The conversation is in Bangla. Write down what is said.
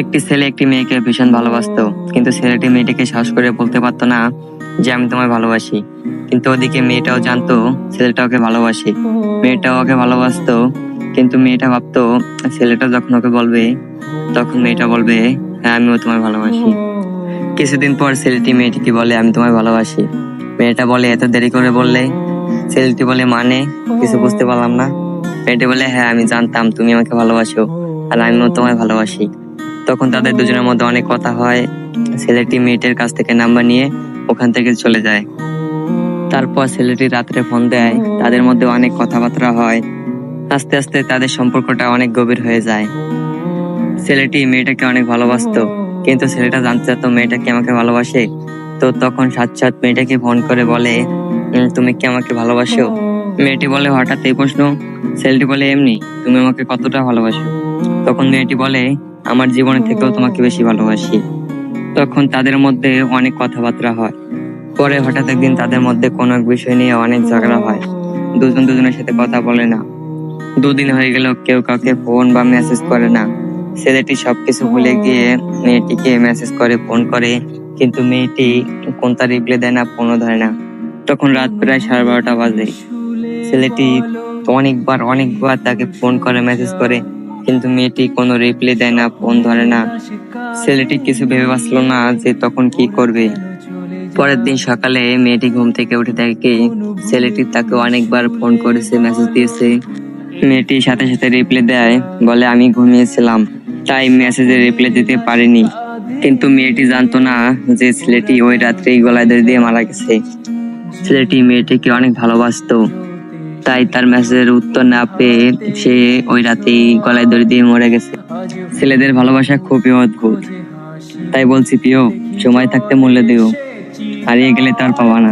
একটি ছেলে একটি মেয়েকে ভীষণ ভালোবাসতো, কিন্তু ছেলেটি মেয়েটিকে সাহস করে বলতে পারতো না যে আমি তোমায় ভালোবাসি। কিন্তু ওদিকে মেয়েটাও জানতো ছেলেটা ওকে ভালোবাসে, মেয়েটাও ওকে ভালোবাসতো। কিন্তু মেয়েটা ভাবতো ছেলেটা যখন ওকে বলবে তখন মেয়েটা বলবে হ্যাঁ আমিও তোমায় ভালোবাসি। কিছুদিন পর ছেলেটি মেয়েটিকে বলে আমি তোমায় ভালোবাসি। মেয়েটা বলে এত দেরি করে বললে? ছেলেটি বলে মানে কিছু বুঝতে পারলাম না। মেয়েটি বলে হ্যাঁ আমি জানতাম তুমি আমাকে ভালোবাসো আর আমিও তোমায় ভালোবাসি। তখন তাদের দুজনের মধ্যে অনেক কথা হয়। ছেলেটি মেয়েটির কাছ থেকে নাম্বার নিয়ে ওখান থেকে চলে যায়। তারপর ছেলেটি রাত্রে ফোন দেয়, তাদের মধ্যে অনেক কথাবার্তা হয়। আস্তে আস্তে তাদের সম্পর্কটা অনেক গভীর হয়ে যায়। ছেলেটি মেয়েটাকে অনেক ভালোবাসতো, কিন্তু ছেলেটা জানতে চাইতো মেয়েটা কি আমাকে ভালোবাসে। তো তখন সাক্ষাৎ মেয়েটাকে ফোন করে বলে তুমি কি আমাকে ভালোবাসো? মেয়েটি বলে হঠাৎ এই প্রশ্ন? ছেলেটি বলে এমনি, তুমি আমাকে কতটা ভালোবাসো? তখন মেয়েটি বলে আমার জীবনের থেকেও তোমাকে বেশি ভালোবাসি। তখন তাদের মধ্যে অনেক কথাবার্তা হয়। পরে হঠাৎ একদিন তাদের মধ্যে কোনো এক বিষয় নিয়ে অনেক ঝগড়া হয়। দুজন দুজনের সাথে কথা বলে না। দুদিন হয়ে গেল কেউ কাউকে ফোন বা মেসেজ করে না। ছেলেটি সবকিছু ভুলে গিয়ে মেয়েটিকে মেসেজ করে, ফোন করে, কিন্তু মেয়েটি কোনটা রিপ্লাই দেয় না, ফোনও ধরে না। তখন রাত প্রায় 12:30 বাজে। ছেলেটি অনেকবার তাকে ফোন করে, মেসেজ করে, কিন্তু মেয়েটি কোনো রিপ্লাই দেয় না, ফোন ধরে না। ছেলেটি কিছু ভেবে পাচ্ছিল না যে তখন কি করবে। পরের দিন সকালে মেয়েটি ঘুম থেকে উঠে দেখে ছেলেটি তাকে অনেকবার ফোন করেছে, মেসেজ দিয়েছে। মেয়েটি সাথে সাথে রিপ্লাই দেয়, বলে আমি ঘুমিয়েছিলাম তাই মেসেজে রিপ্লাই দিতে পারিনি। কিন্তু মেয়েটি জানতো না যে ছেলেটি ওই রাত্রেই গলায় দড়ি দিয়ে মারা গেছে। ছেলেটি মেয়েটিকে অনেক ভালোবাসতো, তাই তার মেসেজের উত্তর না পেয়ে সে ওই রাতেই গলায় দড়ি দিয়ে মরে গেছে। ছেলেদের ভালোবাসা খুবই অদ্ভুত। তাই বলছি প্রিয়, সময় থাকতে মূল্য দিও, হারিয়ে গেলে তার পাবা না।